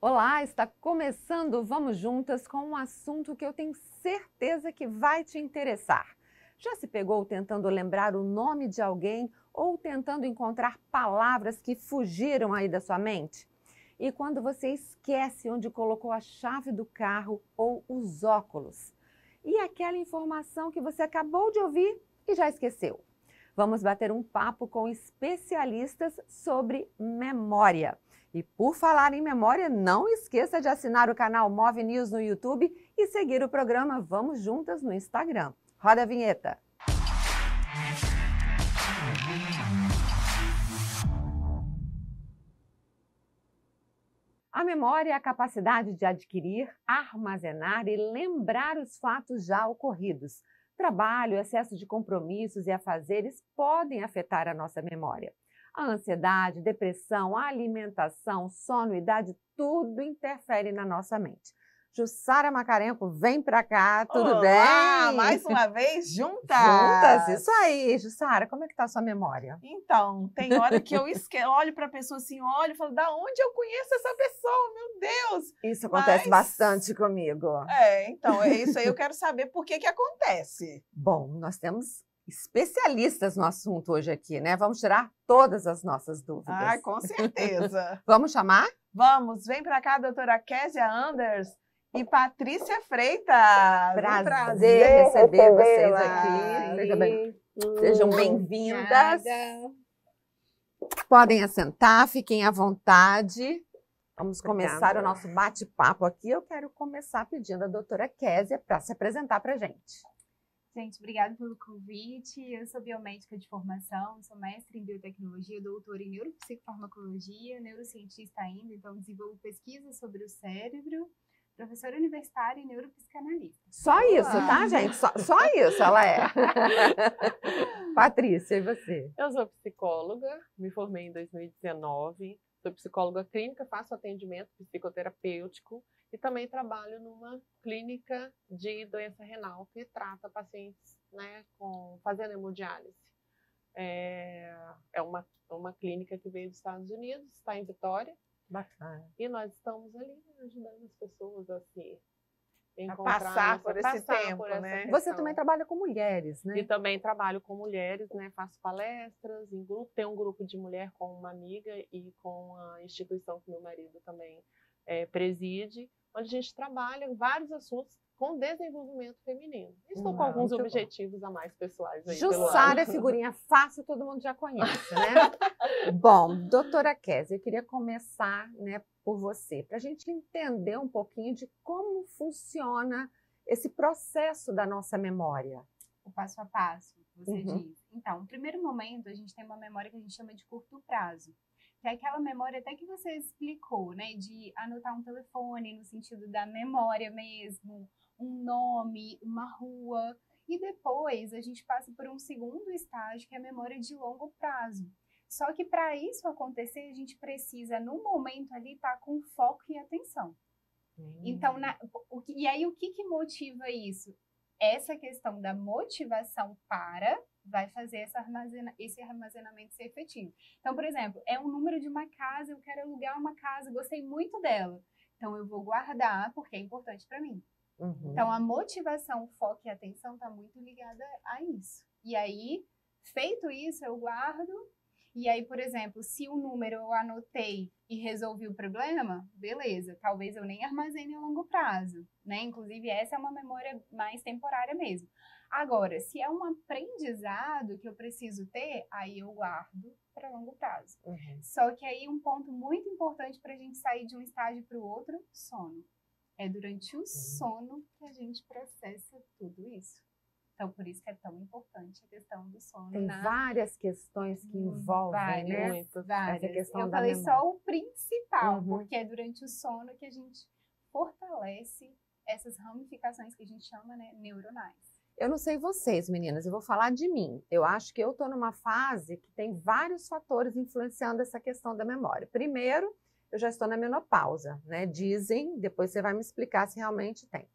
Olá, está começando Vamos Juntas com um assunto que eu tenho certeza que vai te interessar. Já se pegou tentando lembrar o nome de alguém ou tentando encontrar palavras que fugiram aí da sua mente? E quando você esquece onde colocou a chave do carro ou os óculos? E aquela informação que você acabou de ouvir e já esqueceu? Vamos bater um papo com especialistas sobre memória. E por falar em memória, não esqueça de assinar o canal Move News no YouTube e seguir o programa Vamos Juntas no Instagram. Roda a vinheta! A memória é a capacidade de adquirir, armazenar e lembrar os fatos já ocorridos. Trabalho, excesso de compromissos e afazeres podem afetar a nossa memória. A ansiedade, depressão, a alimentação, sono, idade, tudo interfere na nossa mente. Jussara Macarenco, vem pra cá, tudo Olá, bem? mais uma vez juntas! Juntas, isso aí. Jussara, como é que tá a sua memória? Então, tem hora que eu olho para a pessoa assim, olho e falo, da onde eu conheço essa pessoa? Meu Deus! Isso acontece bastante comigo. Então, é isso aí, eu quero saber por que acontece. Bom, nós temos especialistas no assunto hoje aqui, né? Vamos tirar todas as nossas dúvidas. Ai, com certeza. Vamos chamar? Vamos, vem para cá, doutora Késia Anders e Patrícia Freitas. Prazer receber vocês aqui. Sejam bem-vindas. Podem assentar, fiquem à vontade. Vamos começar o nosso bate-papo aqui. Eu quero começar pedindo a doutora Késia para se apresentar para a gente. Gente, obrigada pelo convite. Eu sou biomédica de formação, sou mestre em biotecnologia, doutora em neuropsicofarmacologia, neurocientista ainda, então desenvolvo pesquisas sobre o cérebro, professora universitária e neuropsicanalista. Só isso, tá, gente? Só isso ela é. Patrícia, e você? Eu sou psicóloga, me formei em 2019, sou psicóloga clínica, faço atendimento psicoterapêutico e também trabalho numa clínica de doença renal que trata pacientes, né, fazendo hemodiálise. É uma clínica que veio dos Estados Unidos, está em Vitória. Bacana. E nós estamos ali ajudando as pessoas a se passar por esse tempo, né? Você também trabalha com mulheres, né? E também trabalho com mulheres, né? Faço palestras em grupo, tenho um grupo de mulher com uma amiga e com a instituição que meu marido também preside, onde a gente trabalha em vários assuntos com desenvolvimento feminino. Estou com alguns objetivos a mais pessoais aí. Jussara é figurinha fácil, todo mundo já conhece, né? Bom, doutora Késia, eu queria começar, né, por você, para a gente entender um pouquinho de como funciona esse processo da nossa memória. O passo a passo, você diz. Então, no primeiro momento, a gente tem uma memória que a gente chama de curto prazo, que é aquela memória até que você explicou, né, de anotar um telefone no sentido da memória mesmo, um nome, uma rua, e depois a gente passa por um segundo estágio, que é a memória de longo prazo. Só que para isso acontecer, a gente precisa, no momento ali, estar com foco e atenção. Então, e aí o que motiva isso? Essa questão da motivação vai fazer esse armazenamento ser efetivo. Então, por exemplo, é um número de uma casa, eu quero alugar uma casa, gostei muito dela. Então, eu vou guardar porque é importante para mim. Então, a motivação, o foco e a atenção está muito ligada a isso. E aí, feito isso, eu guardo. E aí, por exemplo, se o número eu anotei e resolvi o problema, beleza, talvez eu nem armazene a longo prazo, né? Inclusive, essa é uma memória mais temporária mesmo. Agora, se é um aprendizado que eu preciso ter, aí eu guardo para longo prazo. Só que aí um ponto muito importante para a gente sair de um estágio para o outro, sono. É durante o sono que a gente processa tudo isso. Então, por isso que é tão importante a questão do sono. Tem várias questões que envolvem, né? Várias. Essa questão eu da falei memória. só o principal, porque é durante o sono que a gente fortalece essas ramificações que a gente chama, né, neuronais. Eu não sei vocês, meninas, eu vou falar de mim. Eu acho que eu estou numa fase que tem vários fatores influenciando essa questão da memória. Primeiro, eu já estou na menopausa, né? Dizem, depois você vai me explicar se realmente tem.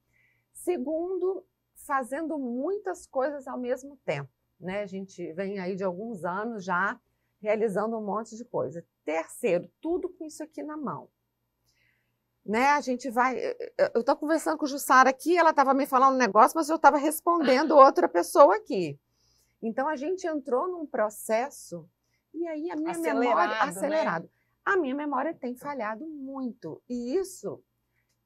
Segundo, fazendo muitas coisas ao mesmo tempo, né? A gente vem aí de alguns anos já realizando um monte de coisa. Terceiro, tudo com isso aqui na mão. né? A gente vai... Eu estou conversando com a Jussara aqui, ela estava me falando um negócio, mas eu estava respondendo outra pessoa aqui. Então, a gente entrou num processo e aí a minha memória... Acelerado. Né? A minha memória tem falhado muito. E isso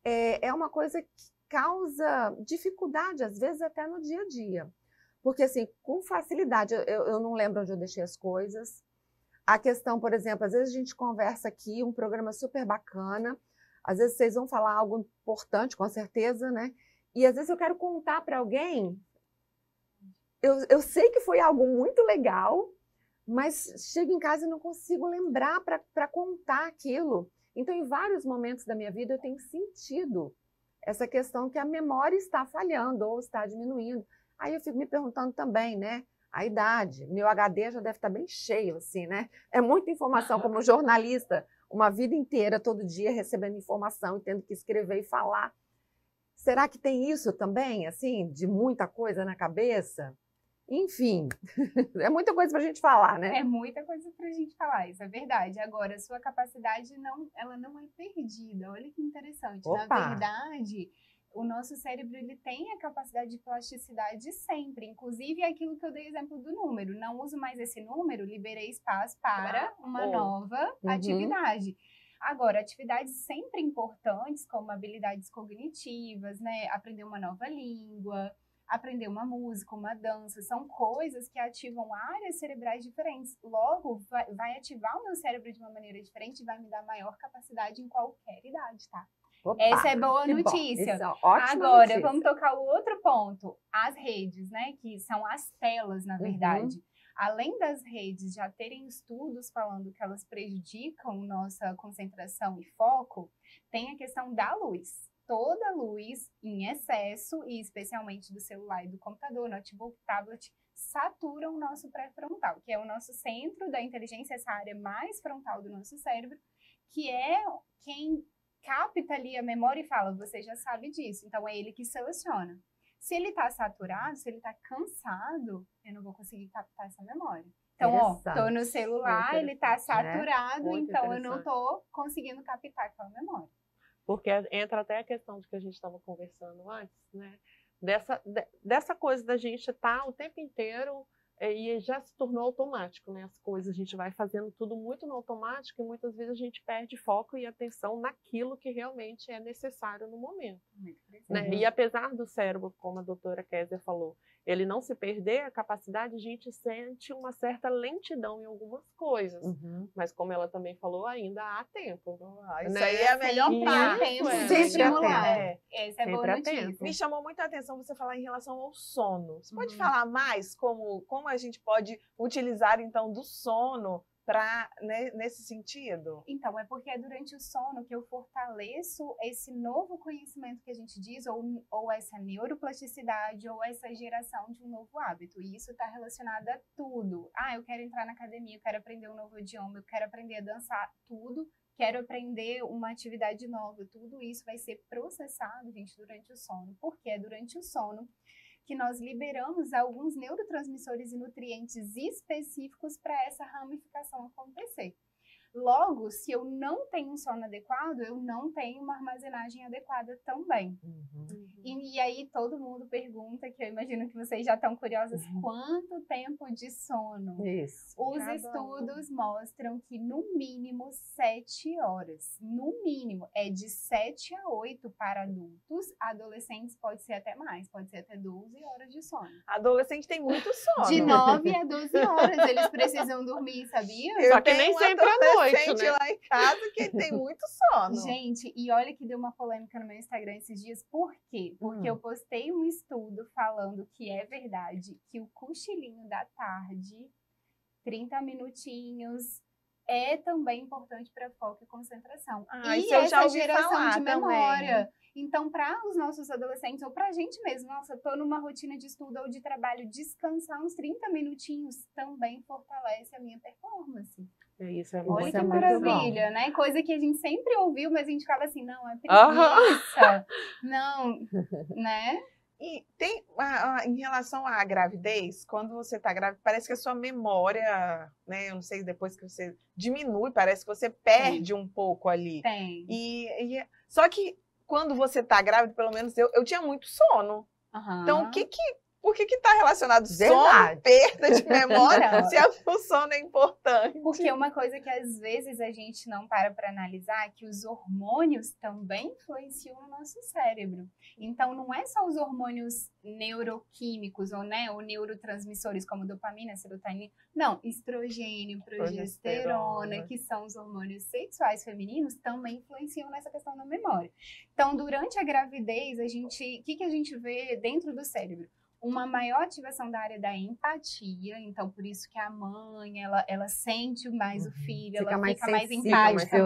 é uma coisa que causa dificuldade, às vezes, até no dia a dia. Porque, assim, com facilidade, eu não lembro onde eu deixei as coisas. A questão, por exemplo, às vezes a gente conversa aqui, um programa super bacana, às vezes vocês vão falar algo importante, com certeza, né? E às vezes eu quero contar para alguém, eu sei que foi algo muito legal, mas chego em casa e não consigo lembrar para contar aquilo. Então, em vários momentos da minha vida, eu tenho sentido essa questão que a memória está falhando ou está diminuindo. Aí eu fico me perguntando também, né? A idade, meu HD já deve estar bem cheio, assim, né? É muita informação, como jornalista, uma vida inteira, todo dia, recebendo informação e tendo que escrever e falar. Será que tem isso também, assim, de muita coisa na cabeça? Enfim, é muita coisa para a gente falar, né? É muita coisa para a gente falar, isso é verdade. Agora, a sua capacidade, ela não é perdida. Olha que interessante. Opa. Na verdade, o nosso cérebro ele tem a capacidade de plasticidade sempre. Inclusive, aquilo que eu dei exemplo do número. Não uso mais esse número, liberei espaço para uma nova atividade. Agora, atividades sempre importantes, como habilidades cognitivas, né? Aprender uma nova língua, aprender uma música, uma dança, são coisas que ativam áreas cerebrais diferentes. Logo, vai ativar o meu cérebro de uma maneira diferente e vai me dar maior capacidade em qualquer idade, tá? Opa, essa é boa notícia. Isso é ótima Agora, notícia. vamos tocar o outro ponto. As redes, né? Que são as telas, na verdade. Além das redes já terem estudos falando que elas prejudicam nossa concentração e foco, tem a questão da luz. Toda luz em excesso, e especialmente do celular e do computador, notebook, tablet, saturam o nosso pré-frontal, que é o nosso centro da inteligência, essa área mais frontal do nosso cérebro, que é quem capta ali a memória e fala, você já sabe disso, então é ele que seleciona. Se ele está saturado, se ele está cansado, eu não vou conseguir captar essa memória. Então, ó, tô no celular, ele está saturado, né? Então eu não estou conseguindo captar aquela memória. Porque entra até a questão de que a gente estava conversando antes, né? Dessa coisa da gente estar o tempo inteiro e já se tornou automático, né? As coisas, a gente vai fazendo tudo muito no automático e muitas vezes a gente perde foco e atenção naquilo que realmente é necessário no momento. Né? E apesar do cérebro, como a doutora Kézia falou, ele não se perder a capacidade, a gente sente uma certa lentidão em algumas coisas. Mas como ela também falou, ainda há tempo. Isso né? aí é a melhor parte. Sempre há tempo. Essa é boa notícia. Me chamou muita atenção você falar em relação ao sono. Você pode falar mais como a gente pode utilizar, então, do sono nesse sentido? Então, é porque é durante o sono que eu fortaleço esse novo conhecimento que a gente diz, ou essa neuroplasticidade, ou essa geração de um novo hábito. E isso está relacionado a tudo. Eu quero entrar na academia, eu quero aprender um novo idioma, eu quero aprender a dançar, tudo. Quero aprender uma atividade nova, tudo isso vai ser processado, gente, durante o sono. Porque é durante o sono que nós liberamos alguns neurotransmissores e nutrientes específicos para essa ramificação acontecer. Logo, se eu não tenho um sono adequado, eu não tenho uma armazenagem adequada também. E aí todo mundo pergunta, que eu imagino que vocês já estão curiosas, quanto tempo de sono? Isso. Os estudos mostram que no mínimo 7 horas. No mínimo, é de 7 a 8 para adultos. Adolescentes pode ser até mais, pode ser até 12 horas de sono. Adolescente tem muito sono. De 9 a 12 horas eles precisam dormir, sabia? Só que nem sempre à noite, né? Lá em casa que tem muito sono. Gente, e olha que deu uma polêmica no meu Instagram esses dias. Por quê? Porque eu postei um estudo falando que é verdade que o cochilinho da tarde, 30 minutinhos, é também importante para foco e concentração. Isso eu já ouvi geração falar de memória. também. Então, para os nossos adolescentes, ou para a gente mesmo, nossa, tô numa rotina de estudo ou de trabalho, descansar uns 30 minutinhos também fortalece a minha performance. Isso é Olha muito que bom. maravilha, né? Coisa que a gente sempre ouviu, mas a gente fala assim, não, é preguiça. Não, né? E tem, em relação à gravidez, quando você está grávida, parece que a sua memória, né? Eu não sei, depois que você diminui, parece que você perde um pouco ali. Tem. Só que quando você está grávida, pelo menos eu tinha muito sono. Então, por que está relacionado sono, perda de memória, se o sono é importante? Porque uma coisa que às vezes a gente não para analisar é que os hormônios também influenciam o nosso cérebro. Então, não é só os hormônios neuroquímicos ou neurotransmissores como dopamina, serotonina. Não, estrogênio, progesterona, que são os hormônios sexuais femininos, também influenciam nessa questão da memória. Então, durante a gravidez, o que a gente vê dentro do cérebro? Uma maior ativação da área da empatia, então por isso que a mãe, ela sente mais o filho, ela fica mais empática,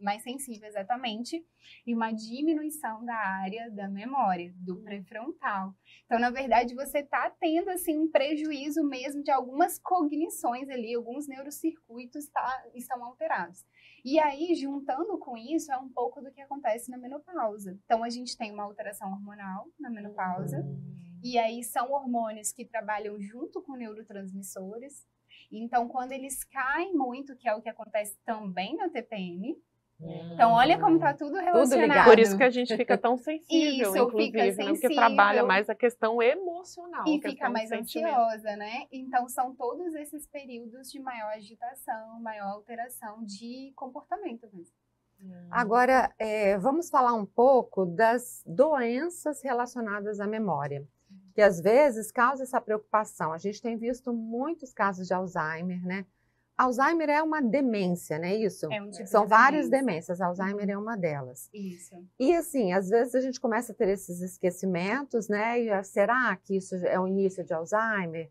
mais sensível, exatamente, e uma diminuição da área da memória, do pré-frontal. Então, na verdade, você está tendo, assim, um prejuízo mesmo de algumas cognições ali, alguns neurocircuitos estão alterados. E aí, juntando com isso, é um pouco do que acontece na menopausa. Então, a gente tem uma alteração hormonal na menopausa, e aí são hormônios que trabalham junto com neurotransmissores. Então, quando eles caem muito, que é o que acontece também na TPM, então olha como está tudo relacionado. Por isso que a gente fica tão sensível, isso, inclusive, fica sensível, né? Porque trabalha mais a questão emocional. E fica mais ansiosa, né? Então, são todos esses períodos de maior agitação, maior alteração de comportamento mesmo. Agora, vamos falar um pouco das doenças relacionadas à memória, que às vezes causa essa preocupação. A gente tem visto muitos casos de Alzheimer, né? Alzheimer é uma demência, né? Isso? É um tipo São de várias demências, Alzheimer é uma delas. Isso. E assim, às vezes a gente começa a ter esses esquecimentos, né? E será que isso é o início de Alzheimer?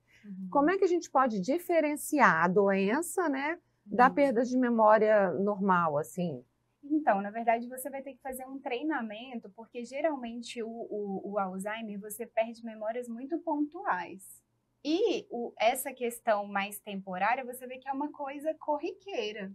Como é que a gente pode diferenciar a doença, né, da perda de memória normal, assim? Então, na verdade, você vai ter que fazer um treinamento, porque geralmente o Alzheimer, você perde memórias muito pontuais. E essa questão mais temporária, você vê que é uma coisa corriqueira.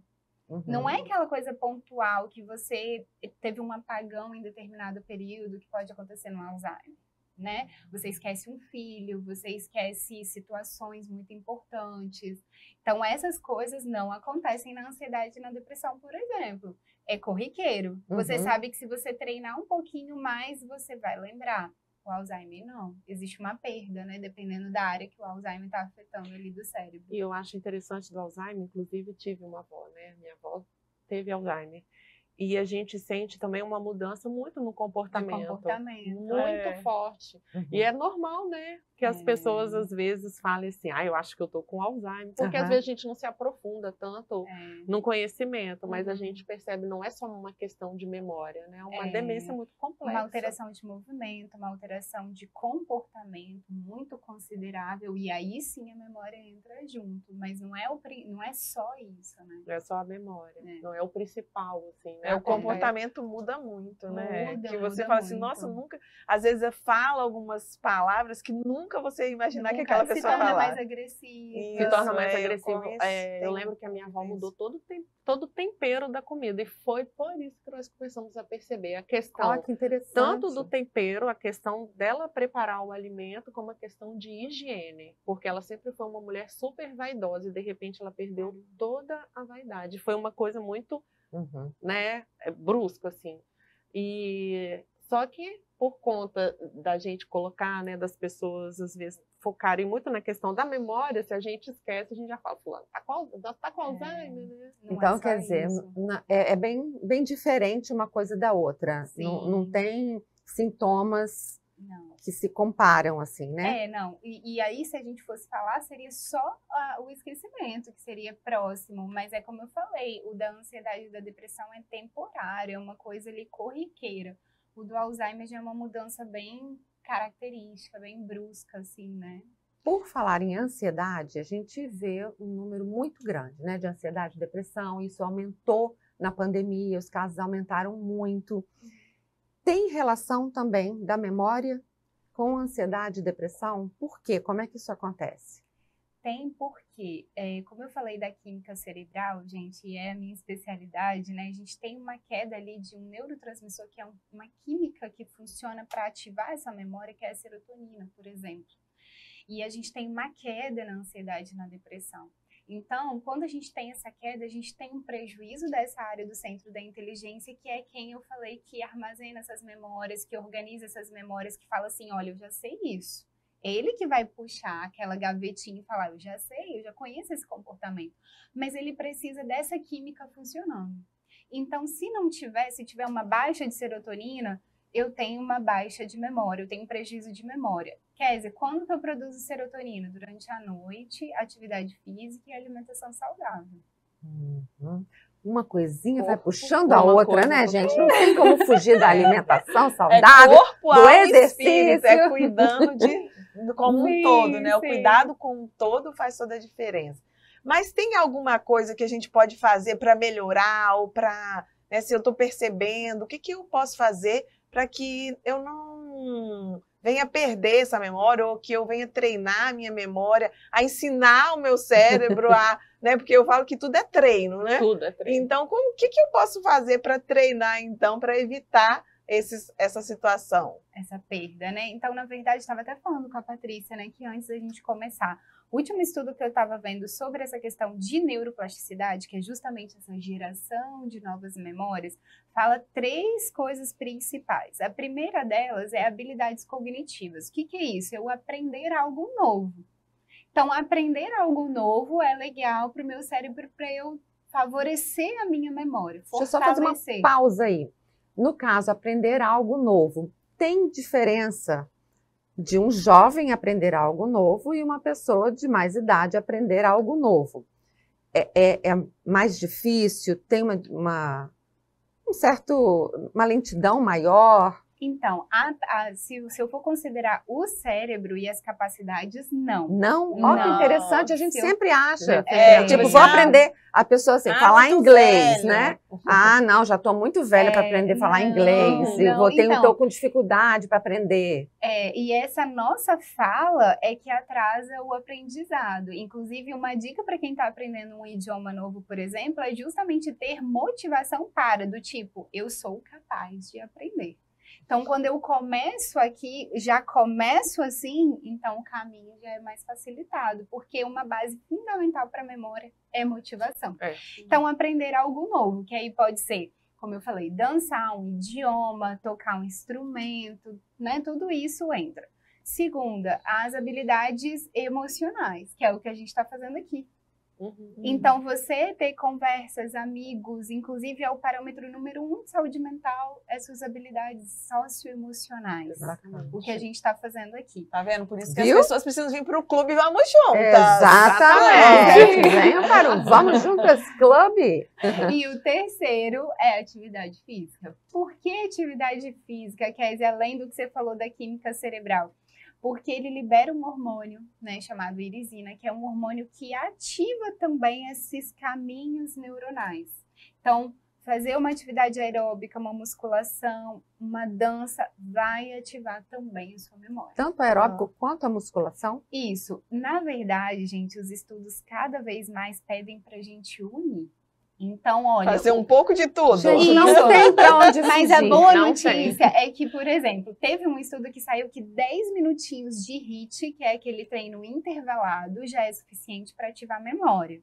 Não é aquela coisa pontual que você teve um apagão em determinado período que pode acontecer no Alzheimer, né? Você esquece um filho, você esquece situações muito importantes. Então, essas coisas não acontecem na ansiedade e na depressão, por exemplo. É corriqueiro. Você sabe que se você treinar um pouquinho mais, você vai lembrar. O Alzheimer não. Existe uma perda, né? Dependendo da área que o Alzheimer está afetando ali do cérebro. E eu acho interessante do Alzheimer, inclusive tive uma avó, né? Minha avó teve Alzheimer. E a gente sente também uma mudança muito no comportamento. Muito forte. E é normal, né? Que as pessoas às vezes falem assim, eu acho que eu tô com Alzheimer. Porque às vezes a gente não se aprofunda tanto no conhecimento, mas a gente percebe, não é só uma questão de memória, né? É uma demência muito complexa. Uma alteração de movimento, uma alteração de comportamento muito considerável. E aí sim a memória entra junto. Mas não é só isso, né? Não é só a memória. Não é o principal, assim, né? O comportamento muda muito, né? Que você fala assim, nossa, nunca... Às vezes eu falo algumas palavras que nunca você ia imaginar que aquela pessoa falasse. Se torna mais agressivo. Se torna mais agressivo. Eu lembro que a minha avó mudou todo o tempero da comida. E foi por isso que nós começamos a perceber a questão, que interessante. Tanto do tempero, a questão dela preparar o alimento, como a questão de higiene. Porque ela sempre foi uma mulher super vaidosa e de repente ela perdeu toda a vaidade. Foi uma coisa muito... né, brusco, assim. E só que por conta da gente colocar, né, das pessoas às vezes focarem muito na questão da memória, se a gente esquece, a gente já fala, fulano, tá com Alzheimer, né? Então, quer dizer, é bem diferente uma coisa da outra. Não tem sintomas que se comparam, assim, né? Não. E aí, se a gente fosse falar, seria só o esquecimento, que seria próximo. Mas é como eu falei, o da ansiedade e da depressão é temporário, é uma coisa ali corriqueira. O do Alzheimer já é uma mudança bem característica, bem brusca, assim, né? Por falar em ansiedade, a gente vê um número muito grande, né, de ansiedade e depressão. Isso aumentou na pandemia, os casos aumentaram muito. Tem relação também da memória com ansiedade e depressão? Por quê? Como é que isso acontece? Tem porque, como eu falei da química cerebral, gente, e é a minha especialidade, né? A gente tem uma queda ali de um neurotransmissor, que é uma química que funciona para ativar essa memória, que é a serotonina, por exemplo. E a gente tem uma queda na ansiedade e na depressão. Então, quando a gente tem essa queda, a gente tem um prejuízo dessa área do centro da inteligência, que é quem eu falei que armazena essas memórias, que organiza essas memórias, que fala assim, olha, eu já sei isso. Ele que vai puxar aquela gavetinha e falar, eu já sei, eu já conheço esse comportamento. Mas ele precisa dessa química funcionando. Então, se não tiver, se tiver uma baixa de serotonina, eu tenho uma baixa de memória, eu tenho um prejuízo de memória. Kézia, quando que eu produzo serotonina? Durante a noite, atividade física e alimentação saudável. Uma coisinha vai puxando a outra, né, gente? Não tem como fugir da alimentação saudável, corpo, do alma, exercício. espírito, cuidando como um todo, né? O cuidado com um todo faz toda a diferença. Mas tem alguma coisa que a gente pode fazer para melhorar ou para, né, se eu estou percebendo, o que eu posso fazer para que eu não venha perder essa memória ou que eu venha treinar a minha memória, a ensinar o meu cérebro a, né, porque eu falo que tudo é treino, né? Tudo é treino. Então, o que eu posso fazer para treinar, então, para evitar essa situação? Essa perda, né? Então, na verdade, estava até falando com a Patrícia, né, que antes da gente começar, o último estudo que eu estava vendo sobre essa questão de neuroplasticidade, que é justamente essa geração de novas memórias, fala 3 coisas principais. A primeira delas é habilidades cognitivas. O que é isso? Eu aprender algo novo. Então, aprender algo novo é legal para o meu cérebro, para eu favorecer a minha memória. Deixa eu só fazer uma pausa aí. No caso, aprender algo novo. Tem diferença de um jovem aprender algo novo e uma pessoa de mais idade aprender algo novo? É mais difícil? Tem uma lentidão maior? Então, se eu for considerar o cérebro e as capacidades, não. Não? Olha que interessante, a gente sempre acha. Tipo, vou aprender a pessoa assim, falar inglês, velho, né? Não, já estou muito velha para aprender a falar inglês. Estou com dificuldade para aprender. E essa nossa fala é que atrasa o aprendizado. Inclusive, uma dica para quem está aprendendo um idioma novo, por exemplo, é justamente ter motivação do tipo, eu sou capaz de aprender. Então, quando eu começo aqui, já começo assim, então o caminho já é mais facilitado, porque uma base fundamental para a memória é motivação. Então, aprender algo novo, que aí pode ser, como eu falei, dançar um idioma, tocar um instrumento, né? Tudo isso entra. Segunda, as habilidades emocionais, que é o que a gente está fazendo aqui. Então, você ter conversas, amigos, inclusive é o parâmetro número 1 de saúde mental, é suas habilidades socioemocionais. Exatamente. O que a gente está fazendo aqui. Tá vendo? Por isso que as pessoas precisam vir para o clube Vamos Juntas. Exatamente. Venham para o Vamos Juntas Club. E o terceiro é atividade física. Por que atividade física, Kézia, além do que você falou da química cerebral? Porque ele libera um hormônio, né, chamado irisina, que é um hormônio que ativa também esses caminhos neuronais. Então, fazer uma atividade aeróbica, uma musculação, uma dança, vai ativar também a sua memória. Tanto aeróbico quanto a musculação? Isso. Na verdade, gente, os estudos cada vez mais pedem para a gente unir. Então, olha... Fazer um pouco de tudo. Gente, não tem pra onde fugir. Mas a boa notícia é que, por exemplo, teve um estudo que saiu que 10 minutinhos de HIIT, que é aquele treino intervalado, já é suficiente para ativar a memória.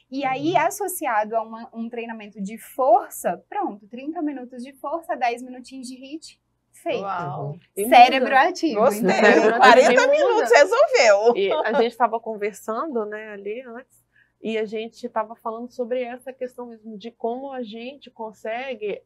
E aí, associado a um treinamento de força, pronto, 30 minutos de força, 10 minutinhos de HIIT, feito. Uau. Cérebro ativo. Gostei. 40 minutos resolveu. E a gente estava conversando, né, ali antes. E a gente estava falando sobre essa questão mesmo de como a gente consegue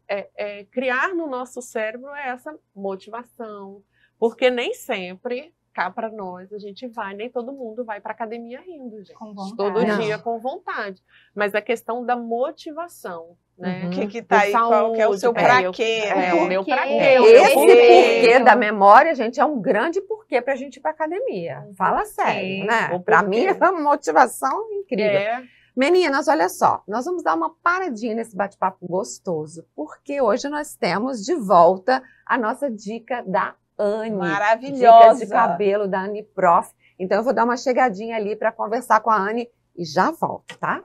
criar no nosso cérebro essa motivação. Porque nem sempre, cá para nós, a gente vai, nem todo mundo vai para academia rindo, gente. Com vontade. Todo dia com vontade. Mas a questão da motivação, né? O que tá aí? Qual que é o seu pra quê? O meu pra quê. Esse porquê da memória, gente, é um grande porquê pra gente ir pra academia. Fala sério, né? Pra mim é uma motivação incrível. Meninas, olha só, nós vamos dar uma paradinha nesse bate-papo gostoso, porque hoje nós temos de volta a nossa dica da Anne. Maravilhosa. Dicas de cabelo da Anne Prof. Então eu vou dar uma chegadinha ali para conversar com a Anne e já volto, tá?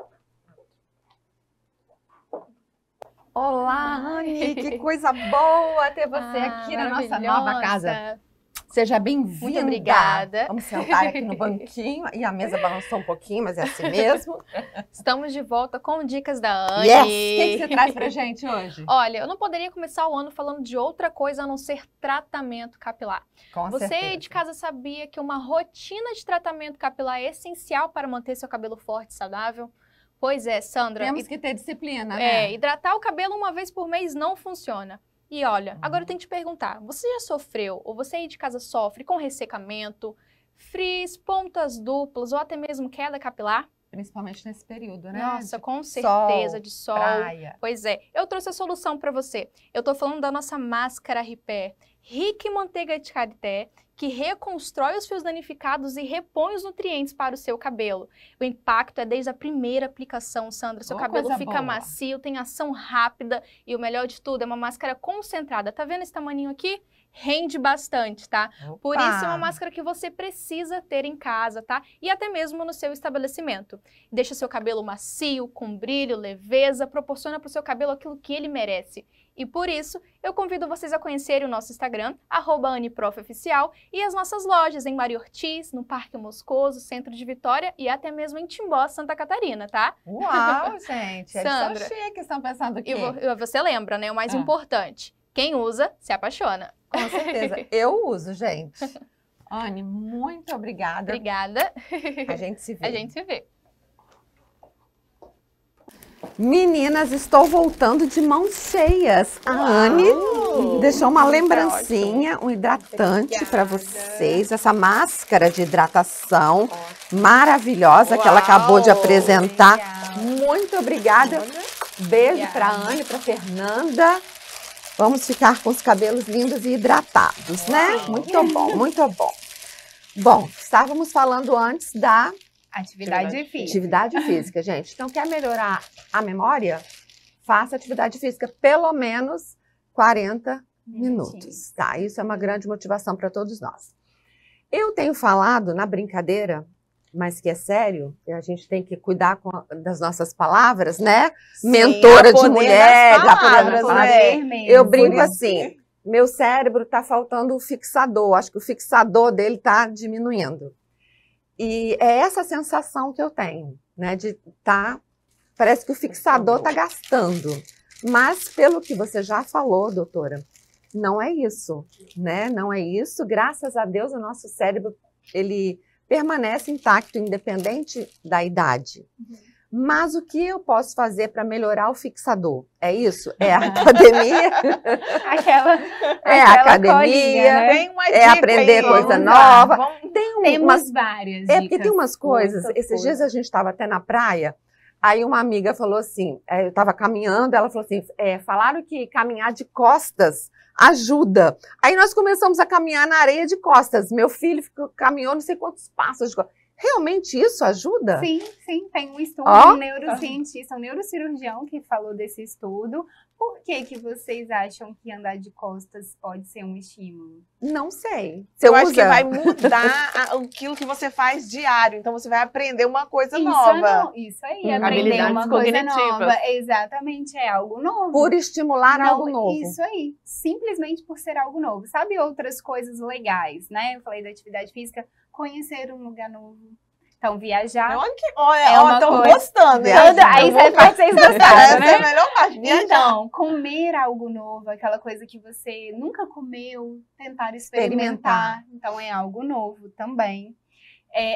Olá, Anne, que coisa boa ter você aqui na nossa nova casa. Seja bem-vinda. Muito obrigada. Vamos sentar aqui no banquinho. E a mesa balançou um pouquinho, mas é assim mesmo. Estamos de volta com dicas da Anne. Yes! O que você traz pra gente hoje? Olha, eu não poderia começar o ano falando de outra coisa a não ser tratamento capilar. Com você certeza. de casa sabia que uma rotina de tratamento capilar é essencial para manter seu cabelo forte e saudável? Pois é, Sandra. Temos que ter disciplina, né? Hidratar o cabelo uma vez por mês não funciona. E olha, agora eu tenho que te perguntar, você já sofreu, ou você aí de casa sofre com ressecamento, frizz, pontas duplas ou até mesmo queda capilar? Principalmente nesse período, né? Nossa, com certeza, de sol. Praia. Pois é, eu trouxe a solução para você. Eu tô falando da nossa máscara Repair, rica em manteiga de karité, que reconstrói os fios danificados e repõe os nutrientes para o seu cabelo. O impacto é desde a primeira aplicação, Sandra. Seu cabelo fica macio, tem ação rápida e o melhor de tudo, é uma máscara concentrada. Tá vendo esse tamaninho aqui? Rende bastante, tá? Opa. Por isso é uma máscara que você precisa ter em casa, tá? E até mesmo no seu estabelecimento. Deixa seu cabelo macio, com brilho, leveza, proporciona para o seu cabelo aquilo que ele merece. E por isso, eu convido vocês a conhecerem o nosso Instagram, @AnneProfOficial, e as nossas lojas em Maria Ortiz, no Parque Moscoso, Centro de Vitória e até mesmo em Timbó, Santa Catarina, tá? Uau, gente! Sandra, eles são chiques, estão pensando que... E você lembra, né? O mais importante, quem usa, se apaixona. Com certeza. Eu uso, gente. Anne, muito obrigada. Obrigada. A gente se vê. A gente se vê. Meninas, estou voltando de mãos cheias. A Anne deixou uma lembrancinha, um hidratante para vocês. Essa máscara de hidratação maravilhosa que ela acabou de apresentar. Muito obrigada. Beijo para a Anne, para Fernanda. Vamos ficar com os cabelos lindos e hidratados, né? Muito bom, muito bom. Bom, estávamos falando antes da... Atividade física. Atividade física, gente. Então, quer melhorar a memória? Faça atividade física pelo menos 40 minutos, tá? Isso é uma grande motivação para todos nós. Eu tenho falado na brincadeira, mas que é sério, e a gente tem que cuidar das nossas palavras, né? Sim, mentora de mulher, palavras, né? Eu brinco assim, meu cérebro tá faltando o fixador, acho que o fixador dele tá diminuindo. E é essa sensação que eu tenho, né? De parece que o fixador tá gastando. Mas pelo que você já falou, doutora, não é isso, né? Não é isso. Graças a Deus, o nosso cérebro, ele permanece intacto, independente da idade. Mas o que eu posso fazer para melhorar o fixador? É isso? É a academia? A academia, né? Tem uma é aprender coisa nova. Temos várias dicas. Porque tem umas coisas, esses dias a gente estava até na praia, aí uma amiga falou assim, eu estava caminhando, ela falou assim, falaram que caminhar de costas ajuda. Aí nós começamos a caminhar na areia de costas. Meu filho caminhou não sei quantos passos de costas. Realmente isso ajuda? Sim, sim. Tem um estudo, um neurocientista, um neurocirurgião que falou desse estudo. Por que vocês acham que andar de costas pode ser um estímulo? Não sei. Eu acho que vai mudar aquilo que você faz diário. Então, você vai aprender uma coisa nova. Isso aí, aprender uma coisa nova. Exatamente, é algo novo. Por estimular algo novo. Isso aí, simplesmente por ser algo novo. Sabe outras coisas legais, né? Eu falei da atividade física, conhecer um lugar novo. Então, viajar. Olha, estão gostando. Aí você faz vocês gostaram, né? Essa é a melhor parte, viajar. Então, comer algo novo, aquela coisa que você nunca comeu, tentar experimentar. Então, é algo novo também.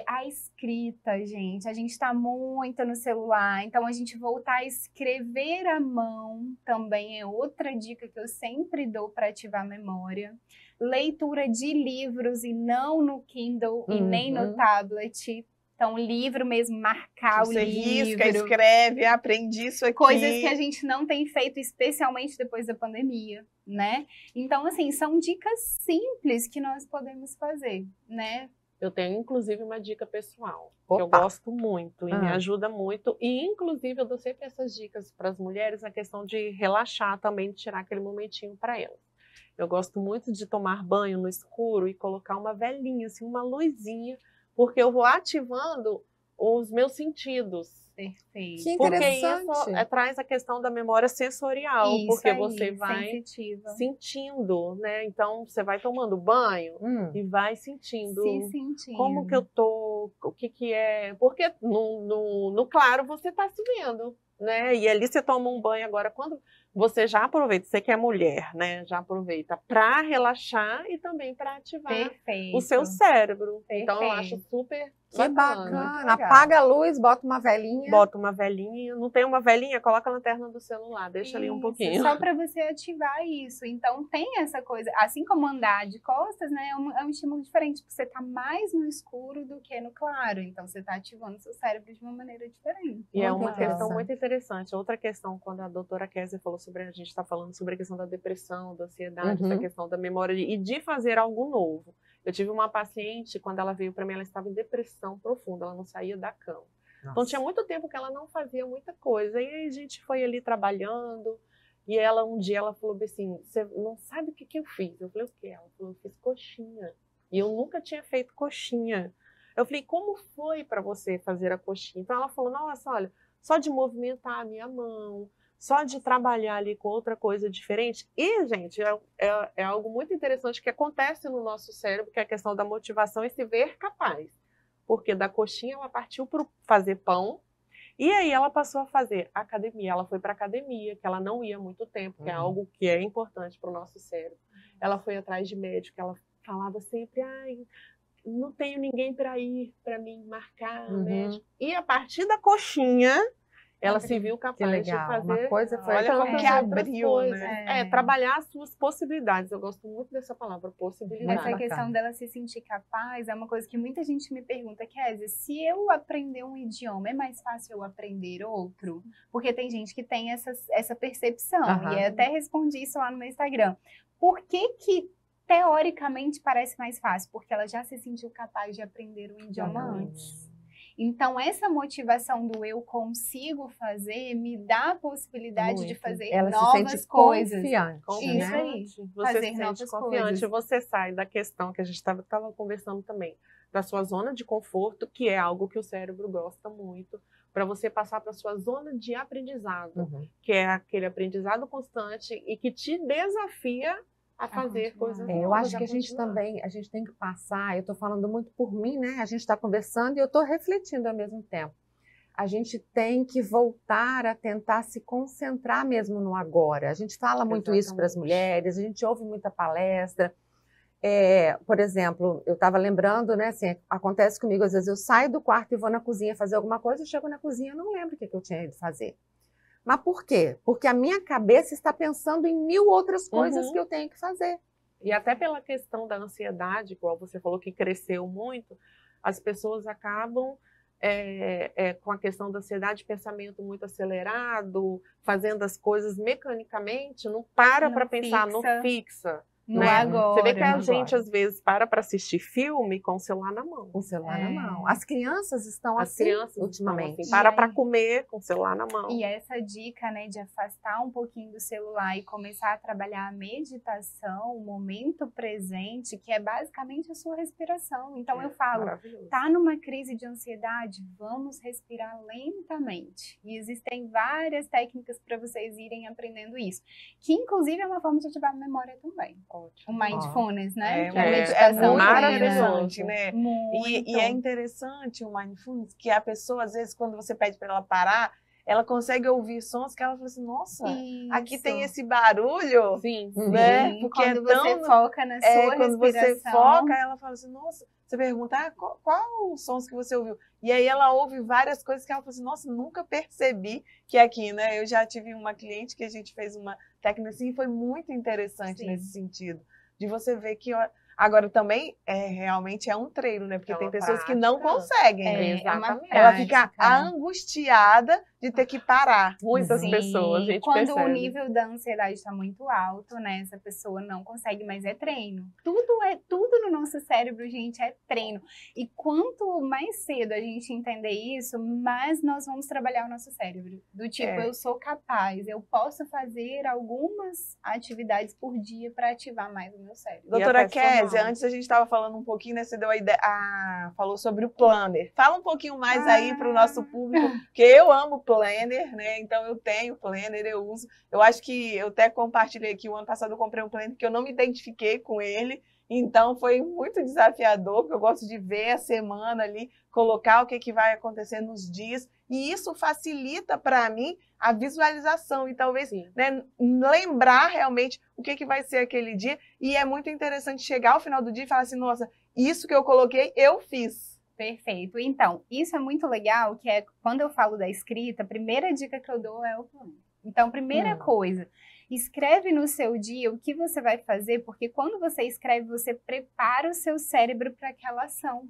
A escrita, gente. A gente está muito no celular. Então, a gente voltar a escrever à mão também é outra dica que eu sempre dou para ativar a memória. Leitura de livros e não no Kindle e nem no tablet. Então, livro mesmo, marcar o livro. Você risca, escreve, aprendi isso aqui. Coisas que a gente não tem feito, especialmente depois da pandemia, né? Então, assim, são dicas simples que nós podemos fazer, né? Eu tenho, inclusive, uma dica pessoal, que eu gosto muito e me ajuda muito. E, inclusive, eu dou sempre essas dicas para as mulheres na questão de relaxar também, de tirar aquele momentinho para elas. Eu gosto muito de tomar banho no escuro e colocar uma velinha, assim, uma luzinha, porque eu vou ativando os meus sentidos. Perfeito. Que Porque interessante. isso traz a questão da memória sensorial, Isso porque aí, você vai sensitiva. sentindo, né? Então, você vai tomando banho e vai sentindo, Se sentindo. como que eu tô, o que que é... Porque no claro você tá se vendo, né? E ali você toma um banho agora, quando você já aproveita, você que é mulher, né? Já aproveita para relaxar e também para ativar Perfeito. o seu cérebro. Então, eu acho Perfeito. super Que bacana. bacana. legal. Apaga a luz, bota uma velhinha. Bota uma velhinha, não tem uma velhinha, coloca a lanterna do celular, deixa ali um Isso, pouquinho. Só para você ativar isso. Então tem essa coisa, assim como andar de costas, né? É um estímulo diferente, porque você tá mais no escuro do que no claro. Então você tá ativando seu cérebro de uma maneira diferente. E é Muito uma questão interessante. muito interessante. Outra questão, quando a doutora Kézia falou sobre, a gente está falando sobre a questão da depressão, da ansiedade, essa questão da memória e de fazer algo novo. Eu tive uma paciente, quando ela veio para mim, ela estava em depressão profunda, ela não saía da cama. Então tinha muito tempo que ela não fazia muita coisa. E aí a gente foi ali trabalhando, e ela um dia ela falou assim, você não sabe o que que eu fiz? Eu falei, o quê? Ela falou, eu fiz coxinha. E eu nunca tinha feito coxinha. Eu falei, como foi para você fazer a coxinha? Então ela falou, nossa, olha, só de movimentar a minha mão, só de trabalhar ali com outra coisa diferente. E, gente, é algo muito interessante que acontece no nosso cérebro, que é a questão da motivação e se ver capaz. Porque da coxinha ela partiu para fazer pão, e aí ela passou a fazer academia. Ela foi para academia, que ela não ia há muito tempo, que é algo que é importante para o nosso cérebro. Ela foi atrás de médico, ela falava sempre, ai, não tenho ninguém para ir para mim marcar médico. E a partir da coxinha, ela se viu capaz de fazer. Uma coisa foi Olha como que abriu, coisas. né? Trabalhar as suas possibilidades. Eu gosto muito dessa palavra, possibilidade. Essa questão dela se sentir capaz é uma coisa que muita gente me pergunta, Kézia, se eu aprender um idioma, é mais fácil eu aprender outro? Porque tem gente que tem essa percepção, e eu até respondi isso lá no meu Instagram. Por que teoricamente parece mais fácil? Porque ela já se sentiu capaz de aprender um idioma antes. Então, essa motivação do eu consigo fazer me dá a possibilidade de fazer novas coisas. Confiante, Isso né? aí. Você Fazer se sente novas confiante, coisas. você sai da questão que a gente estava conversando também, da sua zona de conforto, que é algo que o cérebro gosta muito, para você passar para a sua zona de aprendizado, que é aquele aprendizado constante e que te desafia a fazer coisas novas. Eu acho que a gente tem que passar, eu estou falando muito por mim, né? A gente está conversando e eu estou refletindo ao mesmo tempo. A gente tem que voltar a tentar se concentrar mesmo no agora. A gente fala muito isso para as mulheres, a gente ouve muita palestra. Por exemplo, eu estava lembrando, né? Assim, acontece comigo, às vezes eu saio do quarto e vou na cozinha fazer alguma coisa, eu chego na cozinha e não lembro o que eu tinha ido fazer. Mas por quê? Porque a minha cabeça está pensando em 1000 outras coisas que eu tenho que fazer. E até pela questão da ansiedade, igual você falou que cresceu muito, as pessoas acabam com a questão da ansiedade, pensamento muito acelerado, fazendo as coisas mecanicamente, não para pensar, não fixa. No né? agora. Você vê que a gente, às vezes, para assistir filme com o celular na mão. Com o celular na mão. As crianças estão assim ultimamente. Assim, para comer com o celular na mão. E essa dica, né, de afastar um pouquinho do celular e começar a trabalhar a meditação, o momento presente, que é basicamente a sua respiração. Então eu falo, tá numa crise de ansiedade, vamos respirar lentamente. E existem várias técnicas para vocês irem aprendendo isso. Que inclusive é uma forma de ativar a memória também. Ótimo. O mindfulness, né? Que a meditação muito maravilhoso, né? E é interessante o mindfulness, que a pessoa, às vezes, quando você pede para ela parar, ela consegue ouvir sons que ela fala assim, nossa, aqui tem esse barulho, né? Porque quando você foca na sua respiração. Quando você foca, ela fala assim, nossa, você pergunta, qual os sons que você ouviu? E aí ela ouve várias coisas que ela fala assim, nossa, nunca percebi que aqui, né? Eu já tive uma cliente que a gente fez uma técnica assim, e foi muito interessante nesse sentido, de você ver que... Agora também realmente é um treino, né? Porque tem pessoas que não conseguem. Exatamente. Ela fica angustiada de ter que parar. Muitas Sim, pessoas, a gente quando percebe. o nível da ansiedade está muito alto, né? Essa pessoa não consegue, mas é treino. Tudo no nosso cérebro, gente, é treino. E quanto mais cedo a gente entender isso, mais nós vamos trabalhar o nosso cérebro. Do tipo, eu sou capaz, eu posso fazer algumas atividades por dia para ativar mais o meu cérebro. Doutora Kézia, antes a gente estava falando um pouquinho, né? Você deu a ideia, falou sobre o planner. Fala um pouquinho mais aí para o nosso público, porque eu amo planner, né? Então eu tenho planner, eu uso. Eu acho que eu até compartilhei aqui, o ano passado eu comprei um planner que eu não me identifiquei com ele, então foi muito desafiador, porque eu gosto de ver a semana ali, colocar o que vai acontecer nos dias, e isso facilita para mim a visualização e talvez, né, lembrar realmente o que vai ser aquele dia, e é muito interessante chegar ao final do dia e falar assim, nossa, isso que eu coloquei, eu fiz. Perfeito. Então, isso é muito legal, que é quando eu falo da escrita, a primeira dica que eu dou é o plano. Então, primeira coisa, escreve no seu dia o que você vai fazer, porque quando você escreve, você prepara o seu cérebro para aquela ação.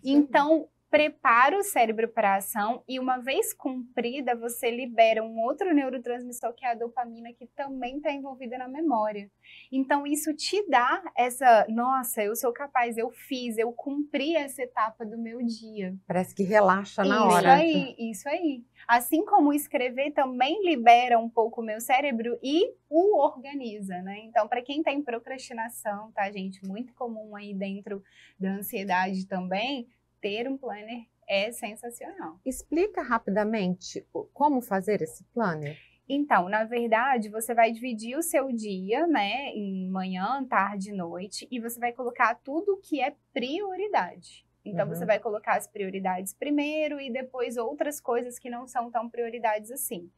Então, prepara o cérebro para a ação e uma vez cumprida, você libera um outro neurotransmissor que é a dopamina, que também está envolvida na memória. Então, isso te dá essa, nossa, eu sou capaz, eu fiz, eu cumpri essa etapa do meu dia. Parece que relaxa na hora. Isso aí. Assim como escrever também libera um pouco o meu cérebro e o organiza, né? Então, para quem tem procrastinação, tá, gente? Muito comum aí dentro da ansiedade também, ter um planner é sensacional. Explica rapidamente como fazer esse planner. Então, na verdade, você vai dividir o seu dia, né, em manhã, tarde e noite, e você vai colocar tudo que é prioridade. Então, você vai colocar as prioridades primeiro e depois outras coisas que não são tão prioridades assim.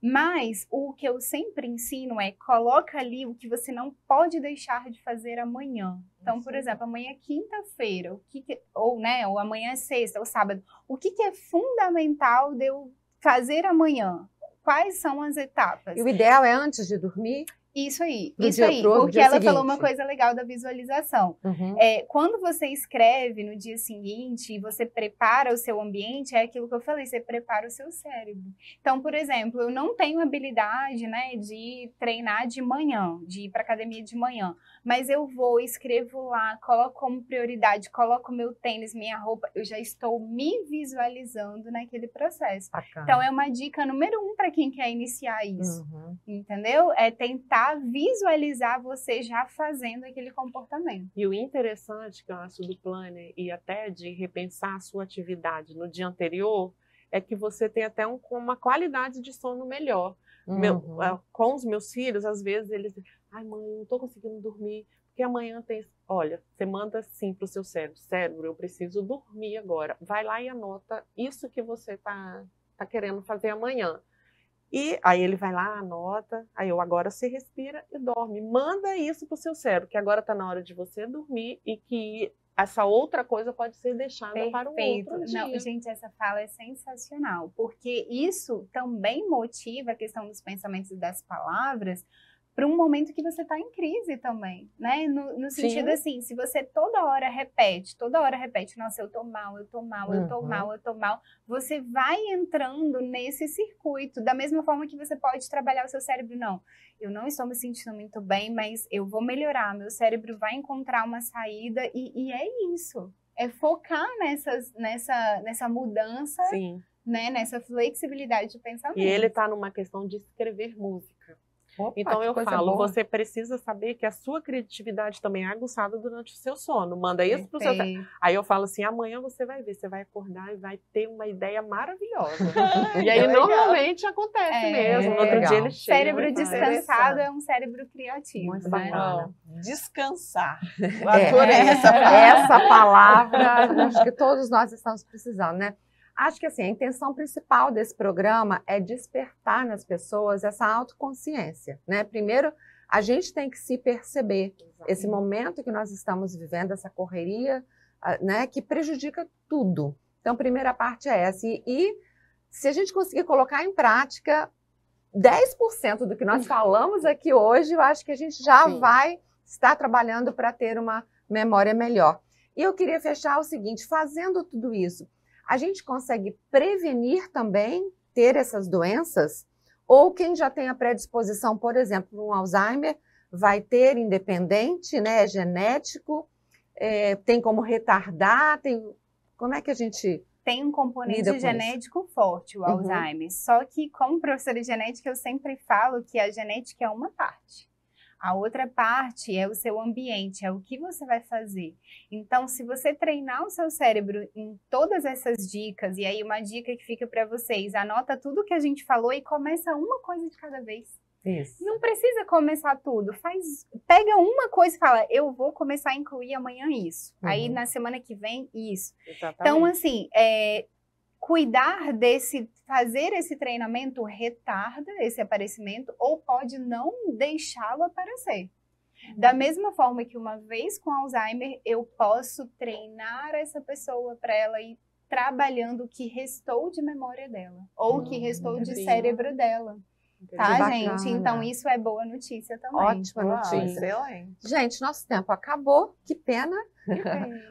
Mas o que eu sempre ensino é, coloca ali o que você não pode deixar de fazer amanhã. Então, por exemplo, amanhã é quinta-feira, ou amanhã é sexta, ou sábado. O que é fundamental de eu fazer amanhã? Quais são as etapas? E o ideal é antes de dormir? Isso aí, porque ela falou uma coisa legal da visualização. Quando você escreve no dia seguinte e você prepara o seu ambiente, é aquilo que eu falei, você prepara o seu cérebro. Então, por exemplo, eu não tenho habilidade, né, de treinar de manhã, de ir para academia de manhã, mas eu vou, escrevo lá, coloco como prioridade, coloco meu tênis, minha roupa, eu já estou me visualizando naquele processo. Bacana. Então, é uma dica número 1 para quem quer iniciar isso, entendeu? É tentar visualizar você já fazendo aquele comportamento. E o interessante que eu acho do planner e até de repensar a sua atividade no dia anterior é que você tem até uma qualidade de sono melhor. Com os meus filhos, às vezes eles dizem, ai mãe, eu não estou conseguindo dormir, porque amanhã tem... Olha, você manda assim para o seu cérebro, eu preciso dormir agora. Vai lá e anota isso que você tá querendo fazer amanhã. E aí ele vai lá, anota, aí agora você respira e dorme. Manda isso para o seu cérebro, que agora está na hora de você dormir e que essa outra coisa pode ser deixada para um outro dia. Não, gente, essa fala é sensacional, porque isso também motiva a questão dos pensamentos e das palavras para um momento que você está em crise também, né? No sentido assim, se você toda hora repete, nossa, eu tô mal, eu tô mal, eu tô mal, eu tô mal, você vai entrando nesse circuito, da mesma forma que você pode trabalhar o seu cérebro, não, eu não estou me sentindo muito bem, mas eu vou melhorar, meu cérebro vai encontrar uma saída e é isso, é focar nessa mudança, né? Nessa flexibilidade de pensamento. E ele está numa questão de escrever música. Opa, então eu falo, você precisa saber que a sua criatividade também é aguçada durante o seu sono. Manda isso pro seu cérebro. Aí eu falo assim, amanhã você vai ver, você vai acordar e vai ter uma ideia maravilhosa. E aí normalmente acontece mesmo. No outro dia ele chega. Cérebro descansado é um cérebro criativo. Muito bacana. Descansar. Eu adorei essa palavra. Essa palavra, acho que todos nós estamos precisando, né? Acho que assim, a intenção principal desse programa é despertar nas pessoas essa autoconsciência, né? Primeiro, a gente tem que se perceber. Esse momento que nós estamos vivendo, essa correria, né, que prejudica tudo. Então, a primeira parte é essa. E se a gente conseguir colocar em prática 10% do que nós falamos aqui hoje, eu acho que a gente já vai estar trabalhando para ter uma memória melhor. E eu queria fechar o seguinte, fazendo tudo isso, a gente consegue prevenir também ter essas doenças, ou quem já tem a predisposição, por exemplo, um Alzheimer, vai ter independente, né, genético, tem como retardar, como é que a gente... Tem um componente genético forte, o Alzheimer. Só que, como professora de genética, eu sempre falo que a genética é uma parte. A outra parte é o seu ambiente, é o que você vai fazer. Então, se você treinar o seu cérebro em todas essas dicas, e aí uma dica que fica para vocês, anota tudo que a gente falou e começa uma coisa de cada vez. Isso. Não precisa começar tudo, pega uma coisa e fala, eu vou começar a incluir amanhã isso. Aí na semana que vem, isso. Exatamente. Então, assim, fazer esse treinamento retarda esse aparecimento ou pode não deixá-lo aparecer. Da mesma forma que uma vez com Alzheimer, eu posso treinar essa pessoa para ela ir trabalhando o que restou de memória dela ou o que restou de cérebro dela. Tá, gente? Então, isso é boa notícia também. Ótima notícia. Excelente. Gente, nosso tempo acabou. Que pena.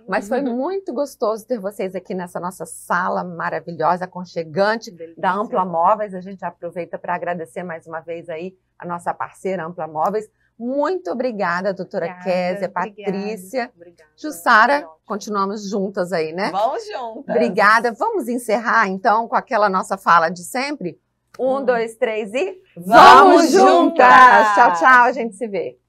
Mas foi muito gostoso ter vocês aqui nessa nossa sala maravilhosa, aconchegante da Ampla Móveis. A gente aproveita para agradecer mais uma vez aí a nossa parceira Ampla Móveis. Muito obrigada, doutora Kézia, Patrícia. Jussara, continuamos juntas aí, né? Vamos juntas. Obrigada. Vamos encerrar, então, com aquela nossa fala de sempre? 1, 2, 3 e... Vamos juntas! Tchau, tchau. A gente se vê.